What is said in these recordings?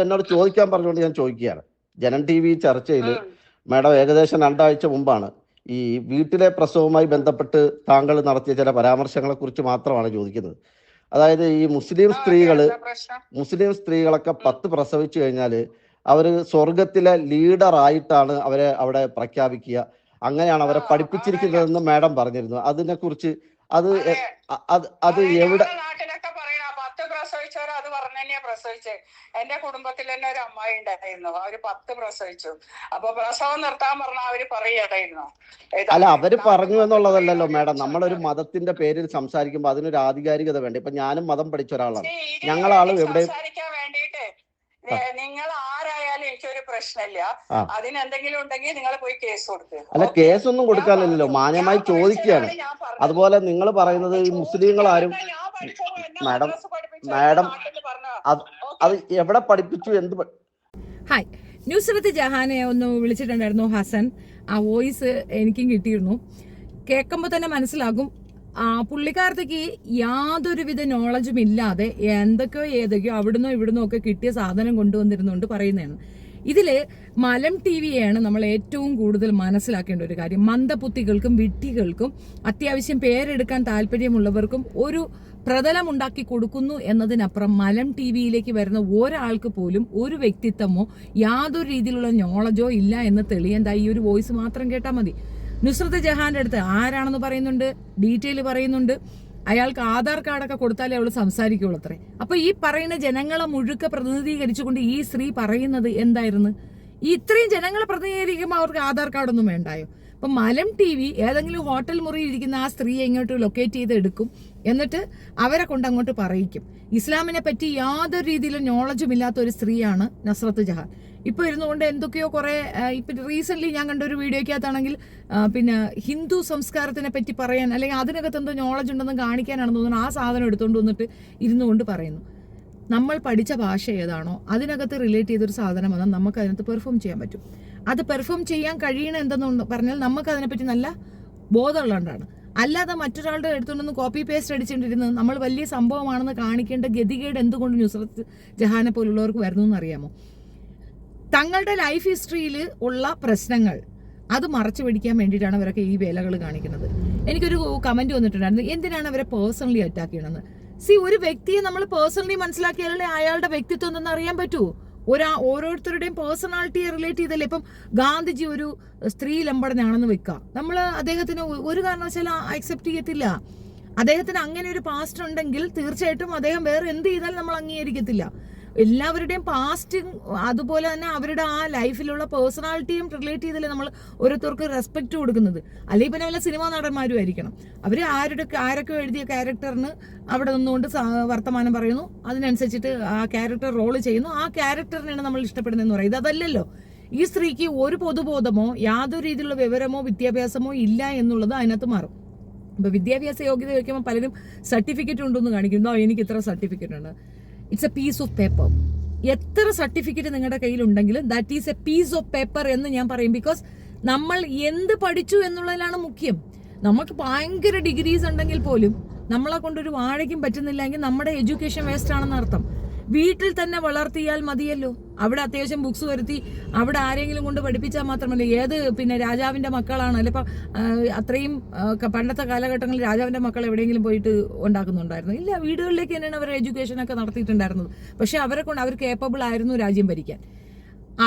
എന്നോട് ചോദിക്കാൻ പറഞ്ഞുകൊണ്ട് ഞാൻ ചോദിക്കുകയാണ്. ജനം ടി വി ചർച്ചയിൽ മാഡം ഏകദേശം 2 ആഴ്ച മുമ്പാണ് ഈ വീട്ടിലെ പ്രസവവുമായി ബന്ധപ്പെട്ട് താങ്കൾ നടത്തിയ ചില പരാമർശങ്ങളെ കുറിച്ച് മാത്രമാണ് ചോദിക്കുന്നത്. അതായത് ഈ മുസ്ലിം സ്ത്രീകളൊക്കെ 10 പ്രസവിച്ചു കഴിഞ്ഞാൽ അവർ സ്വർഗത്തിലെ ലീഡർ ആയിട്ടാണ് അവരെ അവിടെ പ്രഖ്യാപിക്കുക, അങ്ങനെയാണ് അവരെ പഠിപ്പിച്ചിരിക്കുന്നതെന്ന് മാഡം പറഞ്ഞിരുന്നു. അതിനെക്കുറിച്ച് അത് എവിടെ പ്രസവിച്ചവർ അത് പറഞ്ഞു തന്നെയാ പ്രസവിച്ചേ. എന്റെ കുടുംബത്തിൽ തന്നെ ഒരു അമ്മായി ഉണ്ടായിരുന്നു, അവര് 10 പ്രസവിച്ചു. അപ്പൊ പ്രസവം നിർത്താൻ പറഞ്ഞ അവര് പറയുകയായിരുന്നു. അല്ല, അവര് പറഞ്ഞു എന്നുള്ളതല്ലല്ലോ മാഡം. നമ്മളൊരു മതത്തിന്റെ പേരിൽ സംസാരിക്കുമ്പോൾ അതിനൊരു ആധികാരികത വേണ്ട. ഇപ്പൊ ഞാനും മതം പഠിച്ച ഒരാളാണ്. ഞങ്ങളാളും എവിടെ സംസാരിക്കാൻ വേണ്ടിയിട്ട് നിങ്ങൾ ആരായാലും എനിക്കൊരു പ്രശ്നമില്ല. അതിനെന്തെങ്കിലും ഉണ്ടെങ്കിൽ നിങ്ങൾ പോയി കേസ് കൊടുക്കുക. അല്ല, കേസൊന്നും കൊടുക്കാനില്ലല്ലോ, മാന്യമായി ചോദിക്കുകയാണ്. അതുപോലെ നിങ്ങൾ പറയുന്നത് ഈ മുസ്ലിങ്ങളാരും മാഡം അത് എവിടെ പഠിപ്പിച്ചു എന്ത്? ഹായ്, നുസ്രത്ത് ജഹാനെ ഒന്ന് വിളിച്ചിട്ടുണ്ടായിരുന്നു ഹസൻ. ആ വോയിസ് എനിക്കും കിട്ടിയിരുന്നു. കേൾക്കുമ്പോൾ തന്നെ മനസ്സിലാകും പുള്ളിക്കാരത്തേക്ക് യാതൊരുവിധ നോളജും ഇല്ലാതെ ഏതൊക്കെയോ അവിടുന്നോ ഇവിടുന്നോ ഒക്കെ കിട്ടിയ സാധനം കൊണ്ടുവന്നിരുന്നുകൊണ്ട് പറയുന്നതാണ്. ഇതില് മലം ടി വിയെയാണ് നമ്മൾ ഏറ്റവും കൂടുതൽ മനസ്സിലാക്കേണ്ട ഒരു കാര്യം. മന്ദബുദ്ധികൾക്കും വിഡ്ഢികൾക്കും അത്യാവശ്യം പേരെടുക്കാൻ താല്പര്യമുള്ളവർക്കും ഒരു പ്രതലം ഉണ്ടാക്കി കൊടുക്കുന്നു എന്നതിനപ്പുറം മലം ടി വിയിലേക്ക് വരുന്ന ഒരാൾക്ക് പോലും ഒരു വ്യക്തിത്വമോ യാതൊരു രീതിയിലുള്ള നോളജോ ഇല്ല എന്ന് തെളിയാൻ ഈ ഒരു വോയിസ് മാത്രം കേട്ടാൽ മതി. നുസ്രത്ത് ജഹാന്റെ അടുത്ത് ആരാണെന്ന് പറയുന്നുണ്ട്, ഡീറ്റെയിൽ പറയുന്നുണ്ട്. അയാൾക്ക് ആധാർ കാർഡൊക്കെ കൊടുത്താലേ അവൾ സംസാരിക്കുള്ളൂ അത്രേ. അപ്പൊ ഈ പറയുന്ന ജനങ്ങളെ മുഴുക്ക പ്രതിനിധീകരിച്ചുകൊണ്ട് ഈ സ്ത്രീ പറയുന്നത് എന്തായിരുന്നു? ഈ ഇത്രയും ജനങ്ങളെ പ്രതിനിധീകരിക്കുമ്പോൾ അവർക്ക് ആധാർ കാർഡൊന്നും വേണ്ടായോ? അപ്പൊ മലം ടി വി ഏതെങ്കിലും ഹോട്ടൽ മുറിയിൽ ഇരിക്കുന്ന ആ സ്ത്രീയെ ഇങ്ങോട്ട് ലൊക്കേറ്റ് ചെയ്ത് എടുക്കും, എന്നിട്ട് അവരെ കൊണ്ട് അങ്ങോട്ട് പറയിക്കും. ഇസ്ലാമിനെ പറ്റി യാതൊരു രീതിയിലും നോളജും ഇല്ലാത്ത ഒരു സ്ത്രീയാണ് നുസ്രത്ത് ജഹാൻ. ഇപ്പൊ ഇരുന്നുകൊണ്ട് എന്തൊക്കെയോ കുറെ ഇപ്പൊ റീസെന്റ് ഞാൻ കണ്ട ഒരു വീഡിയോക്കകത്താണെങ്കിൽ പിന്നെ ഹിന്ദു സംസ്കാരത്തിനെ പറ്റി പറയാൻ അല്ലെങ്കിൽ അതിനകത്ത് എന്തോ നോളജ് ഉണ്ടെന്ന് കാണിക്കാനാണെന്ന് തോന്നുന്നു ആ സാധനം എടുത്തുകൊണ്ട് വന്നിട്ട് ഇരുന്നുകൊണ്ട് പറയുന്നു. നമ്മൾ പഠിച്ച ഭാഷ ഏതാണോ അതിനകത്ത് റിലേറ്റ് ചെയ്തൊരു സാധനം വന്നാൽ നമുക്ക് അതിനകത്ത് പെർഫോം ചെയ്യാൻ പറ്റും. അത് പെർഫോം ചെയ്യാൻ കഴിയണം എന്തെന്ന് പറഞ്ഞാൽ നമുക്ക് അതിനെപ്പറ്റി നല്ല ബോധമുള്ളതുകൊണ്ടാണ്. അല്ലാതെ മറ്റൊരാളുടെ എടുത്തുകൊണ്ടൊന്ന് കോപ്പി പേസ്റ്റ് അടിച്ചിട്ടിരുന്നത് നമ്മൾ വലിയ സംഭവമാണെന്ന് കാണിക്കേണ്ട ഗതികേട് എന്തുകൊണ്ട് നുസ്രത്ത് ജഹാനെ പോലുള്ളവർക്ക് വരുന്നു എന്നറിയാമോ? തങ്ങളുടെ ലൈഫ് ഹിസ്റ്ററിയിൽ ഉള്ള പ്രശ്നങ്ങൾ അത് മറച്ചു പിടിക്കാൻ വേണ്ടിയിട്ടാണ് അവരൊക്കെ ഈ വേലകൾ കാണിക്കുന്നത്. എനിക്കൊരു കമന്റ് വന്നിട്ടുണ്ടായിരുന്നു, എന്തിനാണ് അവരെ പേഴ്സണലി അറ്റാക്ക് ചെയ്യണമെന്ന്. ഒരു വ്യക്തിയെ നമ്മൾ പേഴ്സണലി മനസ്സിലാക്കിയാലേ അയാളുടെ വ്യക്തിത്വം എന്തെന്ന് അറിയാൻ പറ്റൂ. ഓരോരുത്തരുടെയും പേഴ്സണാലിറ്റിയെ റിലേറ്റ് ചെയ്തല്ലേ. ഇപ്പം ഗാന്ധിജി ഒരു സ്ത്രീ ലംബടനാണെന്ന് വെക്കാം, നമ്മൾ അദ്ദേഹത്തിന് ഒരു കാരണവശാലും അക്സെപ്റ്റ് ചെയ്യത്തില്ല. അദ്ദേഹത്തിന് അങ്ങനെ ഒരു പാസ്റ്റ് ഉണ്ടെങ്കിൽ തീർച്ചയായിട്ടും അദ്ദേഹം വേറെ എന്ത് ചെയ്താലും നമ്മൾ അംഗീകരിക്കത്തില്ല. എല്ലാവരുടെയും പാസ്റ്റ് അതുപോലെ തന്നെ അവരുടെ ആ ലൈഫിലുള്ള പേഴ്സണാലിറ്റിയും റിലേറ്റ് ചെയ്തല്ലേ നമ്മൾ ഓരോരുത്തർക്ക് റെസ്പെക്ട് കൊടുക്കുന്നത്. അല്ലെങ്കിൽ പിന്നെ വല്ല സിനിമാ നടന്മാരും ആയിരിക്കണം. അവർ ആരൊക്കെ എഴുതിയ ക്യാരക്ടറിന് അവിടെ നിന്നുകൊണ്ട് വർത്തമാനം പറയുന്നു, അതിനനുസരിച്ചിട്ട് ആ ക്യാരക്ടർ റോള് ചെയ്യുന്നു, ആ ക്യാരക്ടറിനാണ് നമ്മൾ ഇഷ്ടപ്പെടുന്നതെന്ന് പറയുന്നത്. അതല്ലല്ലോ. ഈ സ്ത്രീക്ക് ഒരു പൊതുബോധമോ യാതൊരു രീതിയിലുള്ള വിവരമോ വിദ്യാഭ്യാസമോ ഇല്ല എന്നുള്ളത് അതിനകത്ത് മാറും. ഇപ്പൊ വിദ്യാഭ്യാസ യോഗ്യത വയ്ക്കുമ്പോൾ പലരും സർട്ടിഫിക്കറ്റ് ഉണ്ടെന്ന് കാണിക്കുന്നു, എനിക്ക് ഇത്ര സർട്ടിഫിക്കറ്റ് ഉണ്ട്. It's a piece of paper. എത്ര സർട്ടിഫിക്കറ്റ് നിങ്ങളുടെ കയ്യിലുണ്ടെങ്കിലും that is a piece of paper എന്ന് ഞാൻ പറയും. ബിക്കോസ് നമ്മൾ എന്ത് പഠിച്ചു എന്നുള്ളതിലാണ് മുഖ്യം. നമുക്ക് ഭയങ്കര ഡിഗ്രീസ് ഉണ്ടെങ്കിൽ പോലും നമ്മളെ കൊണ്ടൊരു വാഴയ്ക്കും പറ്റുന്നില്ലെങ്കിൽ നമ്മുടെ എഡ്യൂക്കേഷൻ വേസ്റ്റ് ആണെന്ന് അർത്ഥം. വീട്ടിൽ തന്നെ വളർത്തിയാൽ മതിയല്ലോ. അവിടെ അത്യാവശ്യം ബുക്സ് വരുത്തി അവിടെ ആരെങ്കിലും കൊണ്ട് പഠിപ്പിച്ചാൽ മാത്രമല്ല. പിന്നെ രാജാവിന്റെ മക്കളാണ് അല്ലെ? ഇപ്പം അത്രയും പണ്ടത്തെ കാലഘട്ടങ്ങളിൽ രാജാവിന്റെ മക്കൾ എവിടെയെങ്കിലും പോയിട്ട് ഉണ്ടാക്കുന്നുണ്ടായിരുന്നു? ഇല്ല, വീടുകളിലേക്ക് തന്നെയാണ് അവർ എഡ്യൂക്കേഷനൊക്കെ നടത്തിയിട്ടുണ്ടായിരുന്നത്. പക്ഷെ അവർ കേപ്പബിൾ ആയിരുന്നു രാജ്യം ഭരിക്കാൻ.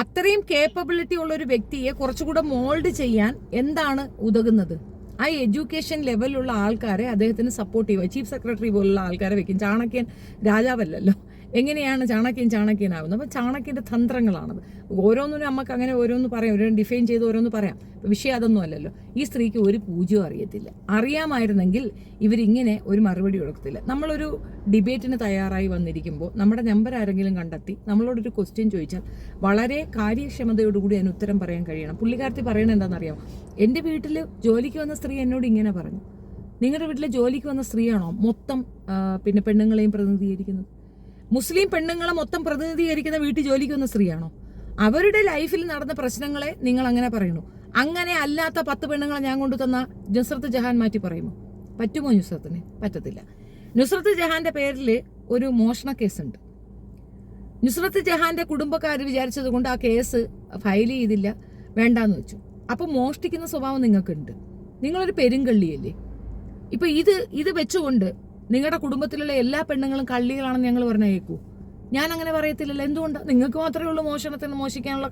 അത്രയും കേപ്പബിലിറ്റി ഉള്ള ഒരു വ്യക്തിയെ കുറച്ചുകൂടെ മോൾഡ് ചെയ്യാൻ എന്താണ് ഉതകുന്നത്? ആ എഡ്യൂക്കേഷൻ ലെവലിലുള്ള ആൾക്കാരെ അദ്ദേഹത്തിന് സപ്പോർട്ട് ചെയ്യുക. ചീഫ് സെക്രട്ടറി പോലുള്ള ആൾക്കാരെ വെക്കും. ചാണക്യൻ രാജാവല്ലല്ലോ. എങ്ങനെയാണ് ചാണക്യനാവുന്നത്? അപ്പം ചാണക്യന്റെ തന്ത്രങ്ങളാണത്. ഓരോന്നിനും നമുക്ക് അങ്ങനെ ഓരോന്ന് പറയാം, ഓരോ ഡിഫൈൻ ചെയ്ത് ഓരോന്ന് പറയാം. വിഷയം അതൊന്നും അല്ലല്ലോ. ഈ സ്ത്രീക്ക് ഒരു പൂജ്യവും അറിയത്തില്ല. അറിയാമായിരുന്നെങ്കിൽ ഇവരിങ്ങനെ ഒരു മറുപടി കൊടുക്കത്തില്ല. നമ്മളൊരു ഡിബേറ്റിന് തയ്യാറായി വന്നിരിക്കുമ്പോൾ നമ്മുടെ നമ്പർ ആരെങ്കിലും കണ്ടെത്തി നമ്മളോടൊരു ക്വസ്റ്റ്യൻ ചോദിച്ചാൽ വളരെ കാര്യക്ഷമതയോടുകൂടി അതിന് ഉത്തരം പറയാൻ കഴിയണം. പുള്ളിക്കാരത്തി പറയണത് എന്താണെന്നറിയാമോ? എൻ്റെ വീട്ടിൽ ജോലിക്ക് വന്ന സ്ത്രീ എന്നോട് ഇങ്ങനെ പറഞ്ഞു. നിങ്ങളുടെ വീട്ടിൽ ജോലിക്ക് വന്ന സ്ത്രീയാണോ മൊത്തം പിന്നെ പെണ്ണുങ്ങളെയും പ്രതിനിധീകരിക്കുന്നത്? മുസ്ലിം പെണ്ണുങ്ങളെ മൊത്തം പ്രതിനിധീകരിക്കുന്ന വീട്ടിൽ ജോലിക്ക് വന്ന സ്ത്രീയാണോ? അവരുടെ ലൈഫിൽ നടന്ന പ്രശ്നങ്ങളെ നിങ്ങൾ അങ്ങനെ പറയുന്നു. അങ്ങനെ അല്ലാത്ത 10 പെണ്ണുങ്ങളെ ഞാൻ കൊണ്ടു തന്ന നുസ്രത്ത് ജഹാൻ മാറ്റി പറയുമോ? പറ്റുമോ നുസ്രത്തിന്? പറ്റത്തില്ല. നുസ്രത്ത് ജഹാന്റെ പേരിൽ ഒരു മോഷണ കേസുണ്ട്. നുസ്രത്ത് ജഹാന്റെ കുടുംബക്കാർ വിചാരിച്ചത് കൊണ്ട് ആ കേസ് ഫയൽ ചെയ്തില്ല, വേണ്ടാന്ന് വെച്ചു. അപ്പൊ മോഷ്ടിക്കുന്ന സ്വഭാവം നിങ്ങൾക്കുണ്ട്, നിങ്ങളൊരു പെരുങ്കള്ളിയല്ലേ. ഇപ്പൊ ഇത് വെച്ചുകൊണ്ട് നിങ്ങളുടെ കുടുംബത്തിലുള്ള എല്ലാ പെണ്ണുങ്ങളും കള്ളികളാണെന്ന് ഞങ്ങൾ പറഞ്ഞാൽ കേൾക്കൂ? ഞാൻ അങ്ങനെ പറയത്തില്ലല്ലോ. എന്തുകൊണ്ടാണ്? നിങ്ങൾക്ക് മാത്രമേ ഉള്ളൂ മോഷിക്കാനുള്ള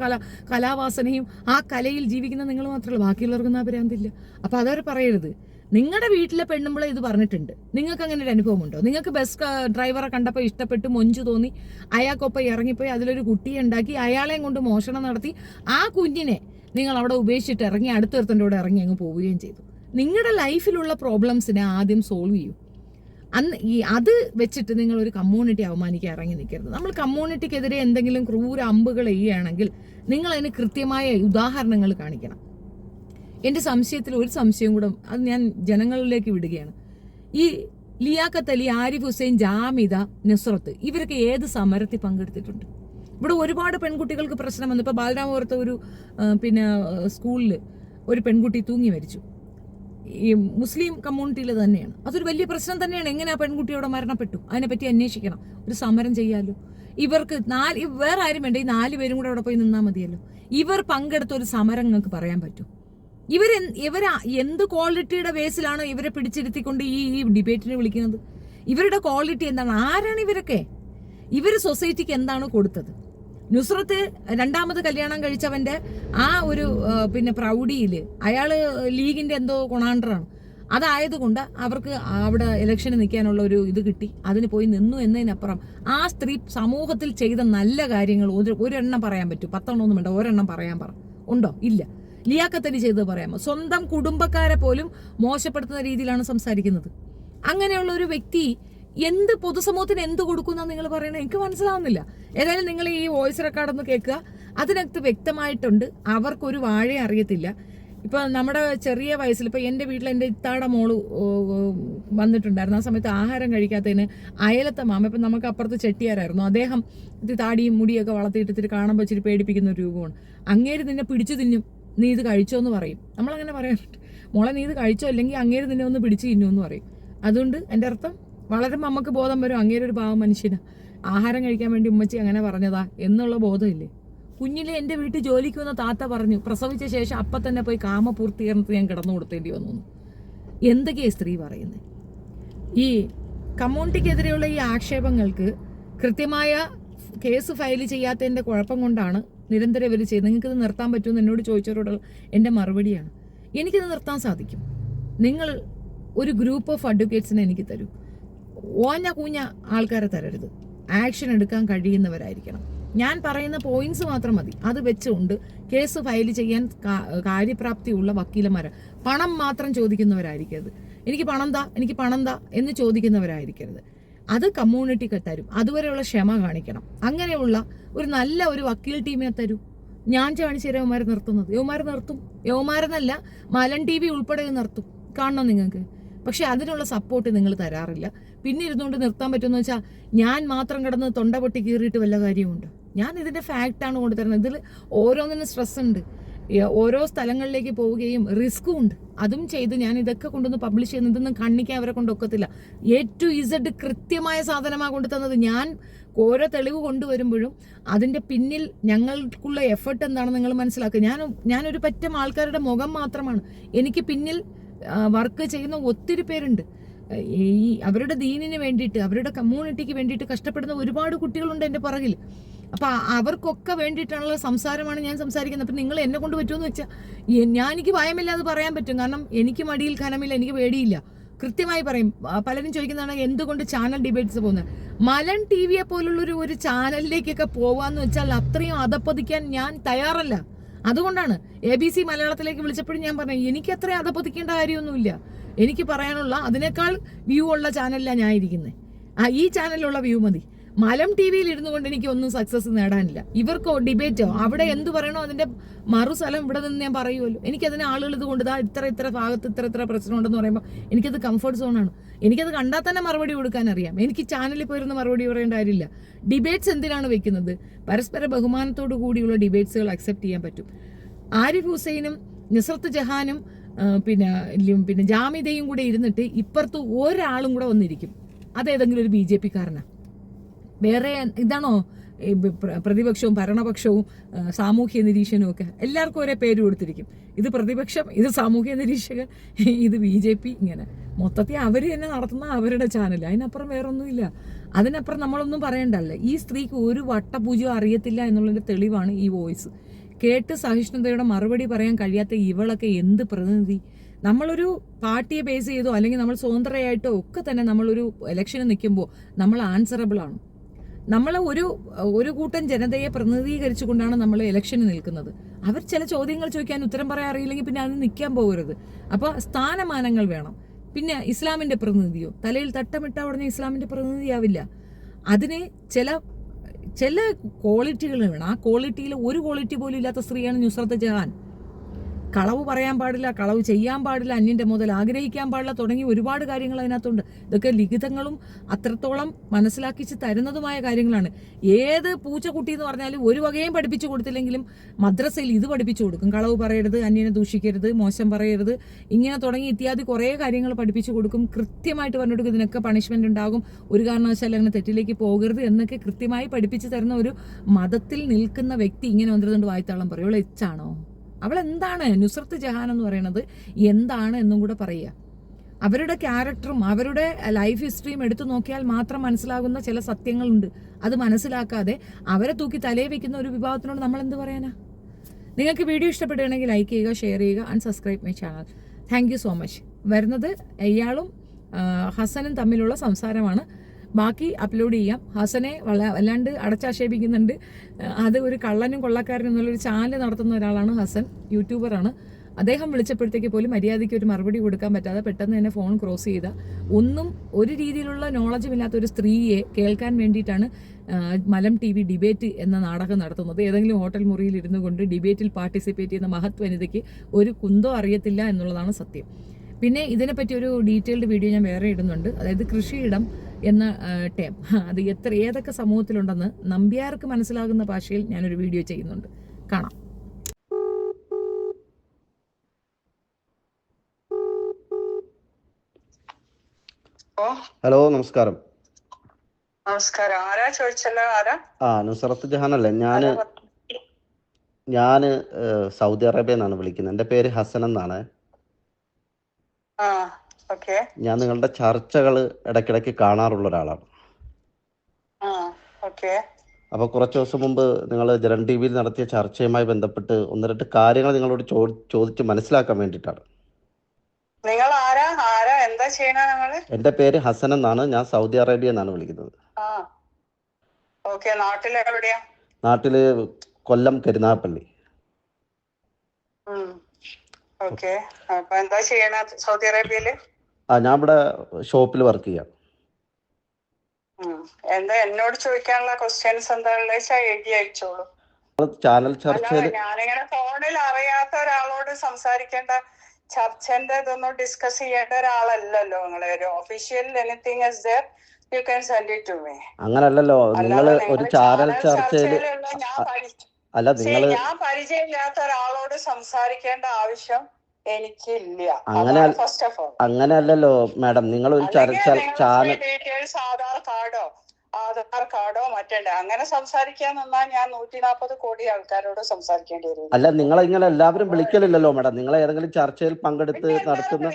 കലാവാസനയും ആ കലയിൽ ജീവിക്കുന്ന നിങ്ങൾ മാത്രമേ ഉള്ളൂ, ബാക്കിയുള്ളവർക്കൊന്നും ആ ഭ്രാന്തില്ല. അപ്പൊ അതവർ പറയരുത്. നിങ്ങളുടെ വീട്ടിലെ പെണ്ണുമ്പളെ ഇത് പറഞ്ഞിട്ടുണ്ട്. നിങ്ങൾക്ക് അങ്ങനെ ഒരു അനുഭവം ഉണ്ടോ? നിങ്ങൾക്ക് ബസ് ഡ്രൈവറെ കണ്ടപ്പോൾ ഇഷ്ടപ്പെട്ട് മൊഞ്ചു തോന്നി, അയാൾക്കൊപ്പം ഇറങ്ങിപ്പോയി അതിലൊരു കുട്ടിയെ ഉണ്ടാക്കി അയാളെയും കൊണ്ട് മോഷണം നടത്തി ആ കുഞ്ഞിനെ നിങ്ങൾ അവിടെ ഉപേക്ഷിച്ചിട്ട് ഇറങ്ങി അടുത്തൊരുത്തൻ്റെ കൂടെ ഇറങ്ങി അങ്ങ് പോവുകയും ചെയ്തു. നിങ്ങളുടെ ലൈഫിലുള്ള പ്രോബ്ലംസിനെ ആദ്യം സോൾവ് ചെയ്യൂ. അത് വെച്ചിട്ട് നിങ്ങൾ ഒരു കമ്മ്യൂണിറ്റി അവമാനിക്കാൻ ഇറങ്ങി നിൽക്കരുത്. നമ്മൾ കമ്മ്യൂണിറ്റിക്കെതിരെ എന്തെങ്കിലും ക്രൂര അമ്പുകൾ ചെയ്യുകയാണെങ്കിൽ നിങ്ങൾ അതിന് കൃത്യമായ ഉദാഹരണങ്ങൾ കാണിക്കണം. എൻ്റെ സംശയത്തിൽ ഒരു സംശയം കൂടെ അത് ഞാൻ ജനങ്ങളിലേക്ക് വിടുകയാണ്. ഈ ലിയാഖത്ത് അലി, ആരിഫ് ഹുസൈൻ, ജാമിദ, നുസ്രത്ത് ഇവരൊക്കെ ഏത് സമരത്തിൽ പങ്കെടുത്തിട്ടുണ്ട്? ഇവിടെ ഒരുപാട് പെൺകുട്ടികൾക്ക് പ്രശ്നം വന്നു. ഇപ്പോൾ ബാലരാമപുരത്തെ ഒരു സ്കൂളിൽ ഒരു പെൺകുട്ടി തൂങ്ങി മരിച്ചു. ഈ മുസ്ലിം കമ്മ്യൂണിറ്റിയിൽ തന്നെയാണ്. അതൊരു വലിയ പ്രശ്നം തന്നെയാണ്. എങ്ങനെ ആ പെൺകുട്ടിയോടെ മരണപ്പെട്ടു? അതിനെപ്പറ്റി അന്വേഷിക്കണം, ഒരു സമരം ചെയ്യാലോ. ഇവർക്ക് വേറെ ആരും വേണ്ട, ഈ 4 പേരും കൂടെ അവിടെ പോയി നിന്നാൽ മതിയല്ലോ. ഇവർ പങ്കെടുത്ത ഒരു സമരം നിങ്ങൾക്ക് പറയാൻ പറ്റും? ഇവർ എന്ത് ക്വാളിറ്റിയുടെ ബേസിലാണ് ഇവരെ പിടിച്ചിരുത്തിക്കൊണ്ട് ഈ ഡിബേറ്റിന് വിളിക്കുന്നത്? ഇവരുടെ ക്വാളിറ്റി എന്താണ്? ആരാണ് ഇവരൊക്കെ? ഇവർ സൊസൈറ്റിക്ക് എന്താണ് കൊടുത്തത്? നുസ്രത്ത് 2ാമത് കല്യാണം കഴിച്ചവന്റെ ആ ഒരു പ്രൗഢിയില് അയാള് ലീഗിന്റെ എന്തോ കൊണാണ്ടറാണ്. അതായതുകൊണ്ട് അവർക്ക് അവിടെ ഇലക്ഷന് നിൽക്കാനുള്ള ഒരു ഇത് കിട്ടി, അതിന് പോയി നിന്നു എന്നതിനപ്പുറം ആ സ്ത്രീ സമൂഹത്തിൽ ചെയ്ത നല്ല കാര്യങ്ങൾ ഒരെണ്ണം പറയാൻ പറ്റും? 10 എണ്ണം ഒന്നും വേണ്ട, ഒരെണ്ണം പറയാൻ ഉണ്ടോ? ഇല്ല. ലിയാഖത്ത് അലി ചെയ്തത് പറയാമോ? സ്വന്തം കുടുംബക്കാരെ പോലും മോശപ്പെടുത്തുന്ന രീതിയിലാണ് സംസാരിക്കുന്നത്. അങ്ങനെയുള്ള ഒരു വ്യക്തി പൊതുസമൂഹത്തിന് എന്ത് കൊടുക്കുന്നാണ് നിങ്ങൾ പറയണത്? എനിക്ക് മനസ്സിലാവുന്നില്ല. ഏതായാലും നിങ്ങൾ ഈ വോയിസ് റെക്കോർഡ് ഒന്ന് കേൾക്കുക. അതിനകത്ത് വ്യക്തമായിട്ടുണ്ട് അവർക്കൊരു വാഴയെ അറിയത്തില്ല. ഇപ്പൊ നമ്മുടെ ചെറിയ വയസ്സിൽ ഇപ്പൊ എൻ്റെ വീട്ടിൽ എൻ്റെ ഇത്താടെ മോള് വന്നിട്ടുണ്ടായിരുന്നു. ആ സമയത്ത് ആഹാരം കഴിക്കാത്തതിന് അയലത്തെ മാമ, ഇപ്പം നമുക്ക് അപ്പുറത്ത് ചെട്ടിയാരായിരുന്നു, അദ്ദേഹം താടിയും മുടിയൊക്കെ വളർത്തിയിട്ട് ഇത്തിരി കാണുമ്പോൾ ഇച്ചിരി പേടിപ്പിക്കുന്ന ഒരു രൂപമാണ്. അങ്ങേര് നിന്നെ പിടിച്ചു തിന്നും, നീ ഇത് കഴിച്ചോ എന്ന് പറയും. നമ്മളങ്ങനെ പറയാറുണ്ട്, മോളെ നീ ഇത് കഴിച്ചോ, അല്ലെങ്കിൽ അങ്ങേര് നിന്നെ ഒന്ന് പിടിച്ചു തിന്നു എന്ന് പറയും. അതുകൊണ്ട് എൻ്റെ അർത്ഥം വളരുമ്പോൾ നമുക്ക് ബോധം വരും അങ്ങേരെ ഒരു പാവം മനുഷ്യനാ, ആഹാരം കഴിക്കാൻ വേണ്ടി ഉമ്മച്ചി അങ്ങനെ പറഞ്ഞതാ എന്നുള്ള ബോധമില്ലേ? കുഞ്ഞിലെ എൻ്റെ വീട്ടിൽ ജോലിക്ക് വന്ന താത്ത പറഞ്ഞു, പ്രസവിച്ച ശേഷം അപ്പം തന്നെ പോയി കാമപൂർത്തീകരണത്തിൽ ഞാൻ കിടന്നു കൊടുത്തേണ്ടി വന്നു. എന്തൊക്കെയാ സ്ത്രീ പറയുന്നത്? ഈ കമ്മ്യൂണിറ്റിക്കെതിരെയുള്ള ഈ ആക്ഷേപങ്ങൾക്ക് കൃത്യമായ കേസ് ഫയൽ ചെയ്യാത്തതിൻ്റെ കുഴപ്പം കൊണ്ടാണ് നിരന്തരം ഇവർ ചെയ്യുന്നത്. നിങ്ങൾക്കിത് നിർത്താൻ പറ്റുമെന്ന് എന്നോട് ചോദിച്ചവരോടുള്ള എൻ്റെ മറുപടിയാണ്, എനിക്കിത് നിർത്താൻ സാധിക്കും. നിങ്ങൾ ഒരു ഗ്രൂപ്പ് ഓഫ് അഡ്വക്കേറ്റ്സിനെ എനിക്ക് തരൂ. ഓഞ്ഞ കൂഞ്ഞ ആൾക്കാരെ തരരുത്. ആക്ഷൻ എടുക്കാൻ കഴിയുന്നവരായിരിക്കണം. ഞാൻ പറയുന്ന പോയിന്റ്സ് മാത്രം മതി, അത് വെച്ചുകൊണ്ട് കേസ് ഫയൽ ചെയ്യാൻ കാര്യപ്രാപ്തിയുള്ള വക്കീലന്മാരെ. പണം മാത്രം ചോദിക്കുന്നവരായിരിക്കരുത്. എനിക്ക് പണം താ എന്ന് ചോദിക്കുന്നവരായിരിക്കരുത്. അത് കമ്മ്യൂണിറ്റിക്ക് തരും. അതുവരെയുള്ള ക്ഷമ കാണിക്കണം. അങ്ങനെയുള്ള ഒരു നല്ല ഒരു വക്കീൽ ടീമിനെ തരൂ. ഞാൻ കാണിച്ചു തരാം യവന്മാരെ നിർത്തുന്നത്. യവന്മാരെ നിർത്തും, യവന്മാരെന്നല്ല മലൻ TV ഉൾപ്പെടെ നിർത്തും. കാണണം നിങ്ങൾക്ക്. പക്ഷെ അതിനുള്ള സപ്പോർട്ട് നിങ്ങൾ തരാറില്ല. പിന്നെ ഇരുന്നുകൊണ്ട് നിർത്താൻ പറ്റുമെന്ന് വെച്ചാൽ ഞാൻ മാത്രം കിടന്ന് തൊണ്ട പൊട്ടി കീറിയിട്ട് വല്ല കാര്യമുണ്ട്? ഞാൻ ഇതിന്റെ ഫാക്റ്റാണ് കൊണ്ടുതരുന്നത്. ഇതിൽ ഓരോന്നിനും സ്ട്രെസ് ഉണ്ട്. ഓരോ സ്ഥലങ്ങളിലേക്ക് പോവുകയും റിസ്ക്കും ഉണ്ട്. അതും ചെയ്ത് ഞാൻ ഇതൊക്കെ കൊണ്ടുവന്ന് പബ്ലിഷ് ചെയ്യുന്നത് ഇതൊന്നും കണ്ണിക്കാൻ അവരെ കൊണ്ട് ഒക്കത്തില്ല. A to Z കൃത്യമായ സാധനമാണ് കൊണ്ടു തന്നത്. ഞാൻ ഓരോ തെളിവ് കൊണ്ടുവരുമ്പോഴും അതിന്റെ പിന്നിൽ ഞങ്ങൾക്കുള്ള എഫർട്ട് എന്താണെന്ന് നിങ്ങൾ മനസ്സിലാക്കുക. ഞാനൊരു പറ്റം ആൾക്കാരുടെ മുഖം മാത്രമാണ്. എനിക്ക് പിന്നിൽ വർക്ക് ചെയ്യുന്ന ഒത്തിരി പേരുണ്ട്. ഈ അവരുടെ ദീനിന് വേണ്ടിയിട്ട്, അവരുടെ കമ്മ്യൂണിറ്റിക്ക് വേണ്ടിയിട്ട് കഷ്ടപ്പെടുന്ന ഒരുപാട് കുട്ടികളുണ്ട് എൻ്റെ പുറകിൽ. അപ്പം അവർക്കൊക്കെ വേണ്ടിയിട്ടുള്ള സംസാരമാണ് ഞാൻ സംസാരിക്കുന്നത്. അപ്പം നിങ്ങൾ എന്നെ കൊണ്ട് പറ്റുമെന്ന് വെച്ചാൽ എനിക്ക് ഭയമില്ലാതെ പറയാൻ പറ്റും. കാരണം എനിക്ക് മടിയിൽ ഖനമില്ല, എനിക്ക് പേടിയില്ല. കൃത്യമായി പറയും. പലരും ചോദിക്കുന്നതാണ് എന്തുകൊണ്ട് ചാനൽ ഡിബേറ്റ്സ് പോകുന്നത്. മലൻ TV പോലുള്ളൊരു ഒരു ചാനലിലേക്കൊക്കെ പോവാന്ന് വെച്ചാൽ അത്രയും അധപ്പതിക്കാൻ ഞാൻ തയ്യാറല്ല. അതുകൊണ്ടാണ് ABC മലയാളത്തിലേക്ക് വിളിച്ചപ്പോഴും ഞാൻ പറഞ്ഞു എനിക്ക് അത്ര അധപ്പതിക്കേണ്ട കാര്യമൊന്നുമില്ല. എനിക്ക് പറയാനുള്ള അതിനേക്കാൾ വ്യൂ ഉള്ള ചാനലിലാണ് ഞാൻ ഇരിക്കുന്നത്. ഈ ചാനലിലുള്ള വ്യൂ മതി. മലം TV ഇരുന്നു കൊണ്ട് എനിക്ക് ഒന്നും സക്സസ് നേടാനില്ല. ഇവർക്കോ ഡിബേറ്റോ അവിടെ എന്ത് പറയണോ അതിന്റെ മറുസ്ഥലം ഇവിടെ നിന്ന് ഞാൻ പറയുമല്ലോ. എനിക്കതിന് ആളുകൾ ഇത് കൊണ്ട് ഇത്ര ഭാഗത്ത് ഇത്ര പ്രശ്നമുണ്ടെന്ന് പറയുമ്പോൾ എനിക്കത് കംഫർട്ട് സോണാണ്. എനിക്കത് കണ്ടാൽ തന്നെ മറുപടി കൊടുക്കാൻ അറിയാം. എനിക്ക് ചാനലിൽ പോയിരുന്ന മറുപടി പറയേണ്ട കാര്യമില്ല. ഡിബേറ്റ്സ് എന്തിനാണ് വെക്കുന്നത്? പരസ്പര ബഹുമാനത്തോടു കൂടിയുള്ള ഡിബേറ്റ്സുകൾ അക്സെപ്റ്റ് ചെയ്യാൻ പറ്റും. ആരിഫ് ഹുസൈനും നുസ്രത്ത് ജഹാനും പിന്നെ ജാമിദയും കൂടെ ഇരുന്നിട്ട് ഇപ്പുറത്ത് ഒരാളും കൂടെ വന്നിരിക്കും. അതേതെങ്കിലും ഒരു BJP കാരനാ? വേറെ ഇതാണോ ഈ പ്രതിപക്ഷവും ഭരണപക്ഷവും സാമൂഹ്യ നിരീക്ഷണവും ഒക്കെ എല്ലാവർക്കും ഒരേ പേര് കൊടുത്തിരിക്കും. ഇത് പ്രതിപക്ഷം, ഇത് സാമൂഹ്യ നിരീക്ഷകൻ, ഇത് BJP. ഇങ്ങനെ മൊത്തത്തിൽ അവർ തന്നെ നടത്തുന്ന അവരുടെ ചാനൽ. അതിനപ്പുറം വേറൊന്നുമില്ല. അതിനപ്പുറം നമ്മളൊന്നും പറയണ്ടല്ല. ഈ സ്ത്രീക്ക് ഒരു വട്ടപൂജയും അറിയത്തില്ല എന്നുള്ളതിന്റെ തെളിവാണ് ഈ വോയിസ്. കേട്ട് സഹിഷ്ണുതയുടെ മറുപടി പറയാൻ കഴിയാത്ത ഇവളൊക്കെ എന്ത് പ്രതിനിധി? നമ്മളൊരു പാർട്ടിയെ ബേസ് ചെയ്തോ അല്ലെങ്കിൽ നമ്മൾ സ്വതന്ത്രയായിട്ടോ ഒക്കെ തന്നെ നമ്മളൊരു ഇലക്ഷന് നിൽക്കുമ്പോൾ നമ്മൾ ആൻസറബിൾ ആണ്. നമ്മൾ ഒരു കൂട്ടം ജനതയെ പ്രതിനിധീകരിച്ചുകൊണ്ടാണ് നമ്മൾ ഇലക്ഷന് നിൽക്കുന്നത്. അവർ ചില ചോദ്യങ്ങൾ ചോദിക്കാൻ ഉത്തരം പറയാൻ അറിയില്ലെങ്കിൽ പിന്നെ അതിന് നിൽക്കാൻ പോകരുത്. അപ്പോൾ സ്ഥാനമാനങ്ങൾ വേണം. പിന്നെ ഇസ്ലാമിന്റെ പ്രതിനിധിയോ? തലയിൽ തട്ടമിട്ട ഉടനെ ഇസ്ലാമിന്റെ പ്രതിനിധിയാവില്ല. അതിന് ചില ക്വാളിറ്റികൾ വേണം. ആ ക്വാളിറ്റിയിൽ ഒരു ക്വാളിറ്റി പോലും ഇല്ലാത്ത സ്ത്രീയാണ് നുസ്രത്ത് ജഹാൻ. കളവ് പറയാൻ പാടില്ല, കളവ് ചെയ്യാൻ പാടില്ല, അന്യന്റെ മുതൽ ആഗ്രഹിക്കാൻ പാടില്ല തുടങ്ങി ഒരുപാട് കാര്യങ്ങൾ അതിനകത്തുണ്ട്. ഇതൊക്കെ ലിഖിതങ്ങളും അത്രത്തോളം മനസ്സിലാക്കിച്ച് തരുന്നതുമായ കാര്യങ്ങളാണ്. ഏത് പൂച്ചക്കുട്ടി എന്ന് പറഞ്ഞാലും ഒരു വകയും പഠിപ്പിച്ചു കൊടുത്തില്ലെങ്കിലും മദ്രസയിൽ ഇത് പഠിപ്പിച്ചു കൊടുക്കും. കളവ് പറയരുത്, അന്യനെ ദൂഷിക്കരുത്, മോശം പറയരുത്, ഇങ്ങനെ തുടങ്ങി ഇത്യാദി കുറേ കാര്യങ്ങൾ പഠിപ്പിച്ചു കൊടുക്കും. കൃത്യമായിട്ട് പറഞ്ഞു കൊടുക്കും. ഇതിനൊക്കെ പണിഷ്മെന്റ് ഉണ്ടാകും, ഒരു കാരണവശാലും അങ്ങനെ തെറ്റിലേക്ക് പോകരുത് എന്നൊക്കെ കൃത്യമായി പഠിപ്പിച്ചു തരുന്ന ഒരു മതത്തിൽ നിൽക്കുന്ന വ്യക്തി ഇങ്ങനെ വന്നിരുന്നുകൊണ്ട് വായ്ത്താളം പറയും. അവൾ എച്ചാണോ? അവൾ എന്താണ്? നുസ്രത്ത് ജഹാൻ എന്ന് പറയുന്നത് എന്താണ് എന്നും കൂടെ പറയുക. അവരുടെ ക്യാരക്ടറും അവരുടെ ലൈഫ് ഹിസ്റ്ററിയും എടുത്തു നോക്കിയാൽ മാത്രം മനസ്സിലാകുന്ന ചില സത്യങ്ങളുണ്ട്. അത് മനസ്സിലാക്കാതെ അവരെ തൂക്കി തലയിൽ വെക്കുന്ന ഒരു വിഭാഗത്തിനോട് നമ്മൾ എന്ത് പറയാനാ? നിങ്ങൾക്ക് വീഡിയോ ഇഷ്ടപ്പെടുകയാണെങ്കിൽ ലൈക്ക് ചെയ്യുക, ഷെയർ ചെയ്യുക, and subscribe my channel. Thank you so much. വരുന്നത് ഇയാളും ഹസനും തമ്മിലുള്ള സംസാരമാണ്. ബാക്കി അപ്ലോഡ് ചെയ്യാം. ഹസനെ വല്ലാണ്ട് അടച്ചാക്ഷേപിക്കുന്നുണ്ട്. അത് ഒരു കള്ളനും കൊള്ളക്കാരനും എന്നുള്ളൊരു ചാനൽ നടത്തുന്ന ഒരാളാണ് ഹസൻ, യൂട്യൂബറാണ്. അദ്ദേഹം വിളിച്ചപ്പോഴത്തേക്ക് പോലും മര്യാദയ്ക്ക് ഒരു മറുപടി കൊടുക്കാൻ പറ്റാതെ പെട്ടെന്ന് തന്നെ ഫോൺ ക്രോസ് ചെയ്ത ഒരു രീതിയിലുള്ള നോളജും ഇല്ലാത്ത ഒരു സ്ത്രീയെ കേൾക്കാൻ വേണ്ടിയിട്ടാണ് മലം TV ഡിബേറ്റ് എന്ന നാടകം നടത്തുന്നത്. ഏതെങ്കിലും ഹോട്ടൽ മുറിയിൽ ഇരുന്നു കൊണ്ട് ഡിബേറ്റിൽ പാർട്ടിസിപ്പേറ്റ് ചെയ്യുന്ന മഹത് വനിതയ്ക്ക് ഒരു കുന്തോ അറിയത്തില്ല എന്നുള്ളതാണ് സത്യം. പിന്നെ ഇതിനെപ്പറ്റി ഒരു ഡീറ്റെയിൽഡ് വീഡിയോ ഞാൻ വേറെ ഇടുന്നുണ്ട്. അതായത് കൃഷിയിടം എന്ന ടേം അത് ഏതൊക്കെ സമൂഹത്തിലുണ്ടെന്ന് നമ്പ്യാർക്ക് മനസ്സിലാകുന്ന ഭാഷയിൽ ഞാനൊരു വീഡിയോ ചെയ്യുന്നുണ്ട്. കാണാം. ഹലോ, നമസ്കാരം. നമസ്കാരം. ആരാ ചോദിച്ചല്ലോ? ആരാ? നുസ്രത്ത് ജഹാൻ അല്ലേ? ഞാന് സൗദി അറേബ്യയിൽ നിന്നാണ് വിളിക്കുന്നത്. എൻ്റെ പേര് ഹസൻ എന്നാണ്. ഞാൻ നിങ്ങളുടെ ചർച്ചകൾ ഇടയ്ക്കിടയ്ക്ക് കാണാറുള്ള ഒരാളാണ്. അപ്പൊ കുറച്ച് ദിവസം മുമ്പ് നിങ്ങൾ ജനൻ TV നടത്തിയ ചർച്ചയുമായി ബന്ധപ്പെട്ട് 1-2 കാര്യങ്ങൾ നിങ്ങളോട് ചോദിച്ച് മനസ്സിലാക്കാൻ വേണ്ടിയിട്ടാണ്. നിങ്ങൾ ആരാ? എന്താ ചെയ്യണ? എന്റെ പേര് ഹസൻ എന്നാണ്. ഞാൻ സൗദി അറേബ്യയിൽ നിന്നാണ് വിളിക്കുന്നത്. നാട്ടില് കൊല്ലം കരുനാഗപ്പള്ളി. എന്താ ചെയ്യണ സൗദി അറേബ്യയില്? ഞാൻ ഇവിടെ ഷോപ്പിൽ വർക്ക് ചെയ്യാം. എന്താ എന്നോട് ചോദിക്കാനുള്ള ക്വസ്റ്റ്യൻസ് എന്താണെന്ന് വെച്ചാൽ എഴുതി അയച്ചോളൂ. ചാനൽ ചർച്ചയിൽ ഞാനിങ്ങനെ ഫോണിൽ അറിയാത്ത ഒരാളോട് സംസാരിക്കേണ്ട, ചർച്ചന്റെ ഇതൊന്നും ഡിസ്കസ് ചെയ്യേണ്ട ഒരാളല്ലല്ലോ നിങ്ങള്. ഒരു official anything is there, you can send it to me. അങ്ങനല്ലല്ലോ. നിങ്ങൾ ഒരു ചാനൽ ചർച്ചയിൽ ഞാൻ പരിചയമില്ലാത്ത ഒരാളോട് സംസാരിക്കേണ്ട ആവശ്യം എനിക്കില്ല. അങ്ങനെയല്ലല്ലോ മാഡം. നിങ്ങൾ ഒരു ചാനൽ ഡീറ്റെയിൽസ് ആധാർ കാർഡോ മറ്റുണ്ട് അങ്ങനെ സംസാരിക്കാൻ നിന്നാൽ ഞാൻ 140 കോടി ആൾക്കാരോട് സംസാരിക്കേണ്ടി വരും. അല്ല, നിങ്ങൾ ഇങ്ങനെ എല്ലാവരും വിളിക്കലില്ലല്ലോ മാഡം. നിങ്ങൾ ഏതെങ്കിലും ചർച്ചയിൽ പങ്കെടുത്ത് നടത്തുന്ന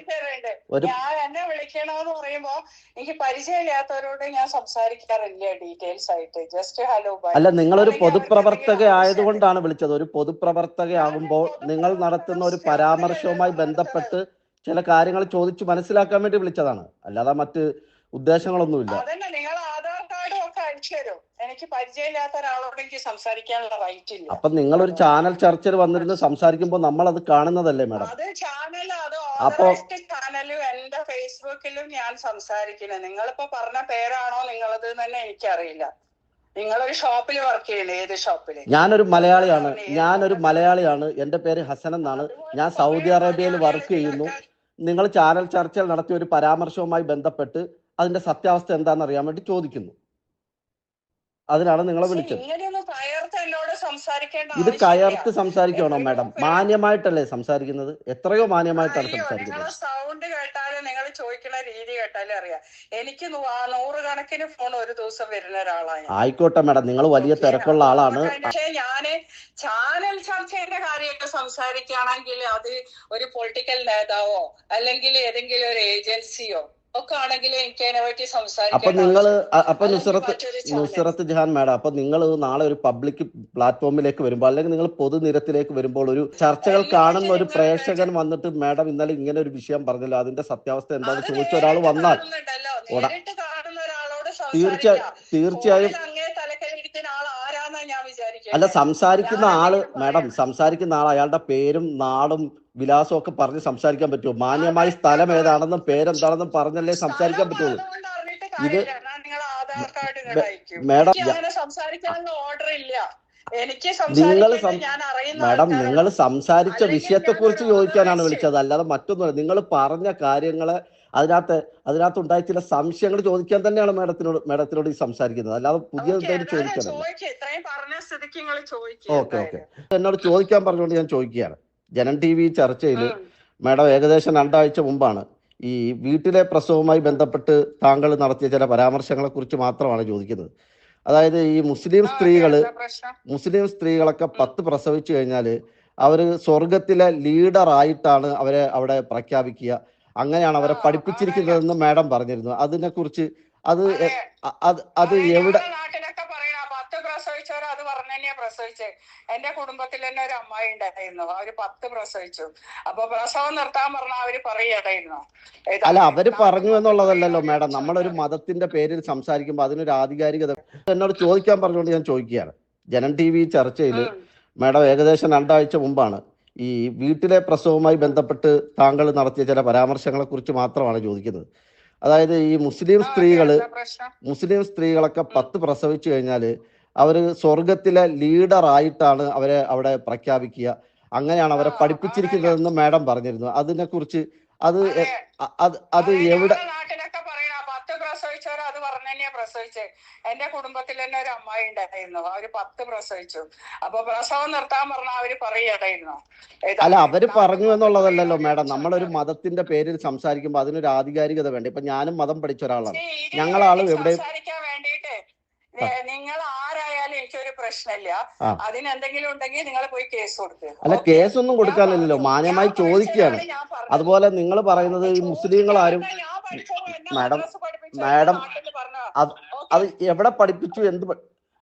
ഞാൻ എന്നെ വിളിക്കണമെന്ന് പറയുമ്പോ എനിക്ക് പരിചയമില്ലാത്തവരോട് ഞാൻ സംസാരിക്കാറില്ല ഡീറ്റെയിൽസ് ആയിട്ട്. Just hello bye. അല്ല, നിങ്ങളൊരു പൊതുപ്രവർത്തക ആയതുകൊണ്ടാണ് വിളിച്ചത്. ഒരു പൊതുപ്രവർത്തക ആകുമ്പോൾ നിങ്ങൾ നടത്തുന്ന ഒരു പരാമർശവുമായി ബന്ധപ്പെട്ട് ചില കാര്യങ്ങൾ ചോദിച്ചു മനസ്സിലാക്കാൻ വേണ്ടി വിളിച്ചതാണ്. അല്ലാതെ മറ്റ് ഉദ്ദേശങ്ങളൊന്നുമില്ല. അതന്നെ, നിങ്ങൾ ആധാർ കാർഡും ഒക്കെ അയച്ചു തരും. എനിക്ക് പരിചയമില്ലാത്ത ഒരാളോട് എനിക്ക് സംസാരിക്കാനുള്ള റൈറ്റ് ഇല്ല. അപ്പൊ നിങ്ങളൊരു ചാനൽ ചർച്ചയിൽ വന്നിരുന്ന് സംസാരിക്കുമ്പോൾ നമ്മൾ അത് കാണുന്നതല്ലേ മാഡം? അത് ഓതറൈസ്ഡ് ചാനലും എന്റെ ഫേസ്ബുക്കിലും ഞാൻ സംസാരിക്കുന്നത്. നിങ്ങളിപ്പോ പറഞ്ഞ പേരാണോ നിങ്ങളത് തന്നെ എനിക്കറിയില്ല. നിങ്ങളൊരു ഷോപ്പിൽ വർക്ക് ചെയ്യുന്നത്? ഏത് ഷോപ്പില്? ഞാനൊരു മലയാളിയാണ്. എന്റെ പേര് ഹസൻ എന്നാണ്. ഞാൻ സൗദി അറേബ്യയിൽ വർക്ക് ചെയ്യുന്നു. നിങ്ങൾ ചാനൽ ചർച്ചയിൽ നടത്തിയ ഒരു പരാമർശവുമായി ബന്ധപ്പെട്ട് അതിന്റെ സത്യാവസ്ഥ എന്താണെന്ന് അറിയാൻ വേണ്ടി ചോദിക്കുന്നു. അതിനാണ് നിങ്ങളെ പക്ഷെ വിളിച്ചത്. ഇങ്ങനെയൊന്നും കയർത്ത് എന്നോട് സംസാരിക്കേണ്ട ഇത് ആവശ്യമില്ല. കയർത്ത് സംസാരിക്കണോ എത്രയോ മാഡം? പേർ മാന്യമായിട്ടല്ലേ സംസാരിക്കുന്നത്? എത്രയോ മാന്യമായിട്ടാണ് അയ്യോ, നിങ്ങളെ സംസാരിക്കുന്നത്. സൗണ്ട് കേട്ടാലും നിങ്ങൾ ചോദിക്കുന്ന രീതി കേട്ടാലും അറിയാം. എനിക്ക് 100 കണക്കിന് ഫോൺ ഒരു ദിവസം വരുന്ന ഒരാളാണ് ഞാൻ. ആയിക്കോട്ടെ മാഡം, നിങ്ങൾ വലിയ ഓക്കെ, തിരക്കുള്ള അപ്പൊ ആളാണ്. അതുകൊണ്ട് പക്ഷേ ഞാന് ചാനൽ ചർച്ചയുടെ കാര്യമൊക്കെ സംസാരിക്കുകയാണെങ്കിൽ അത് ഒരു പൊളിറ്റിക്കൽ നേതാവോ അല്ലെങ്കിൽ ഏതെങ്കിലും ഒരു ഏജൻസിയോ ഒക്കെ ആണെങ്കിൽ എനിക്ക് അതിനെ പറ്റി അപ്പൊ സംസാരിക്കേണ്ട നിങ്ങൾ ആവശ്യമുള്ളൂ. അപ്പൊ അല്ലെങ്കിൽ മറ്റൊരു ചാനൽ നുസ്രത്ത് ജഹാൻ മാഡം, അപ്പൊ നിങ്ങൾ നാളെ ഒരു പബ്ലിക് പ്ലാറ്റ്ഫോമിലേക്ക് വരുമ്പോൾ അല്ലെങ്കിൽ നിങ്ങൾ പൊതുനിരത്തിലേക്ക് വരുമ്പോൾ ഒരു ചർച്ചകൾ എന്നെ പറ്റി കാണുന്ന ഒരു നിങ്ങൾ പ്രേക്ഷകൻ വന്നിട്ട് മാഡം ഇന്നലെ ഇങ്ങനെ ഒരു വിഷയം പറഞ്ഞല്ലോ, അതിന്റെ സത്യാവസ്ഥ എന്താണെന്ന് അത് ചോദിച്ച ഒരാൾ നേരിട്ട് വന്നാൽ കാണുന്നുണ്ടല്ലോ. ഉട- നേരിട്ട് കാണുന്ന ഒരാളോട് തീർച്ചയായും സംസാരിക്കാം. തീർച്ചയായും ഫോണിൽ അങ്ങേ തലക്കലിരിക്കുന്ന ആൾ ആരാന്നാ ഞാൻ അല്ല, വിചാരിക്കുന്നത്. സംസാരിക്കുന്ന ഞാൻ ആള് എന്തെങ്കിലും മാഡം, പറയണം. സംസാരിക്കുന്ന ആൾ അയാളുടെ പേരും നാടും വിലാസവും ഒക്കെ പറഞ്ഞ് സംസാരിക്കാൻ പറ്റുമോ? മാന്യമായി സ്ഥലം ഏതാണെന്നും പേരെന്താണെന്നും പറഞ്ഞല്ലേ സംസാരിക്കാൻ പറ്റുള്ളൂ. അതുകൊണ്ട് അറിഞ്ഞിട്ട് ഇത് കാര്യമില്ല. എന്നാ നിങ്ങൾ ആധാർ കാർഡ് ഇങ്ങോട്ട് അയക്കും. മാഡം എനിക്ക് അങ്ങനെ സംസാരിക്കാനുള്ള ഓർഡർ ഇല്ല. എനിക്ക് നിങ്ങൾ സംസാരിക്കേണ്ടത് ഞാൻ അറിയുന്ന മാഡം, നിങ്ങൾ ആൾക്കാരോട്. സംസാരിച്ച അല്ലെങ്കിൽ വിഷയത്തെ കുറിച്ച് ഞാനൊരു ചോദിക്കാനാണ് ഓതറൈസ്ഡ് വിളിച്ചത്, അല്ലാതെ മറ്റൊന്നുമല്ല. നിങ്ങൾ പറഞ്ഞ കാര്യങ്ങള് അതിനകത്ത് ഉണ്ടായ ചില സംശയങ്ങൾ ചോദിക്കാൻ തന്നെയാണ് മാഡത്തിനോട് ഈ സംസാരിക്കുന്നത്, അല്ലാതെ പുതിയ ഓക്കെ, എന്തായാലും ഏതായാലും ചോദിക്കാനല്ല. ചോദിക്കുക. ഇത്രയും പറഞ്ഞ സ്ഥിതിക്ക് നിങ്ങൾ ചോദിക്കുക. ഓക്കെ എന്തായാലും എന്നോട് ചോദിക്കാൻ പറഞ്ഞുകൊണ്ട് ഞാൻ ചോദിക്കുകയാണ്. ജനം ടി വി ചർച്ചയിൽ മാഡം ഏകദേശം 2 ആഴ്ച മുമ്പാണ് ഈ വീട്ടിലെ പ്രസവവുമായി ബന്ധപ്പെട്ട് താങ്കൾ നടത്തിയ ചില പരാമർശങ്ങളെ കുറിച്ച് മാത്രമാണ് ചോദിക്കുന്നത്. അതായത് ഈ മുസ്ലിം സ്ത്രീകളൊക്കെ 10 പ്രസവിച്ചു കഴിഞ്ഞാൽ അവര് സ്വർഗത്തിലെ ലീഡർ ആയിട്ടാണ് അവരെ അവിടെ പ്രഖ്യാപിക്കുക, അങ്ങനെയാണ് അവരെ പഠിപ്പിച്ചിരിക്കുന്നതെന്ന് മാഡം പറഞ്ഞിരുന്നു. അതിനെക്കുറിച്ച് അത് അത് എവിടെ നാട്ടിലൊക്കെ പറയണ 10 പ്രസവിച്ചവർ അത് പറഞ്ഞു തന്നെയാ പ്രസവിച്ചത്. എന്റെ കുടുംബത്തിൽ തന്നെ ഒരു അമ്മായി ഉണ്ടായിരുന്നു, അവര് 10 പ്രസവിച്ചു. അപ്പൊ പ്രസവം നിർത്താൻ പറഞ്ഞാൽ അവര് പറയണ്ടായിരുന്നു. അല്ല, അവര് പറഞ്ഞു എന്നുള്ളതല്ലല്ലോ മാഡം. നമ്മളൊരു മതത്തിന്റെ പേരിൽ സംസാരിക്കുമ്പോൾ അതിനൊരു ആധികാരികത എന്നോട് ചോദിക്കാൻ പറഞ്ഞുകൊണ്ട് ഞാൻ ചോദിക്കുകയാണ്. ജനം ടി വി ചർച്ചയിൽ മാഡം ഏകദേശം 2 ആഴ്ച മുമ്പാണ് ഈ വീട്ടിലെ പ്രസവവുമായി ബന്ധപ്പെട്ട് താങ്കൾ നടത്തിയ ചില പരാമർശങ്ങളെ കുറിച്ച് മാത്രമാണ് ചോദിക്കുന്നത്. അതായത് ഈ മുസ്ലിം സ്ത്രീകളൊക്കെ 10 പ്രസവിച്ചു കഴിഞ്ഞാൽ അവര് സ്വർഗത്തിലെ ലീഡർ ആയിട്ടാണ് അവരെ അവിടെ പ്രഖ്യാപിക്കുക, അങ്ങനെയാണ് അവരെ പഠിപ്പിച്ചിരിക്കുന്നതെന്ന് മാഡം പറഞ്ഞിരുന്നു. അതിനെക്കുറിച്ച് അത് എവിടെ നാട്ടിലൊക്കെ പറയണ 10 പ്രസവിച്ചവർ അത് പറഞ്ഞു തന്നെയാ പ്രസവിച്ചത്. എന്റെ കുടുംബത്തിൽ തന്നെ ഒരു അമ്മായി ഉണ്ടായിരുന്നു, അവര് 10 പ്രസവിച്ചു. അപ്പൊ പ്രസവം നിർത്താൻ പറഞ്ഞാൽ അവര് പറയണ്ടായിരുന്നു. അല്ല, അവര് പറഞ്ഞു എന്നുള്ളതല്ലല്ലോ മാഡം. നമ്മളൊരു മതത്തിന്റെ പേരിൽ സംസാരിക്കുമ്പോൾ അതിനൊരു ആധികാരികത വേണ്ട. ഇപ്പൊ ഞാനും മതം പഠിച്ച ഒരാളാണ്. ഞങ്ങളാളും എവിടെ സംസാരിക്കാൻ വേണ്ടിയിട്ട് നിങ്ങൾ ആരായാലും എനിക്കൊരു പ്രശ്നമില്ല. അതിനെന്തെങ്കിലും ഉണ്ടെങ്കിൽ നിങ്ങൾ പോയി കേസ് കൊടുക്കുക. അല്ല, കേസൊന്നും കൊടുക്കാനില്ലല്ലോ, മാന്യമായി ചോദിക്കുകയാണ്. അതുപോലെ നിങ്ങൾ പറയുന്നത് ഈ മുസ്ലിങ്ങളാരും മാഡം അത് എവിടെ പഠിപ്പിച്ചു,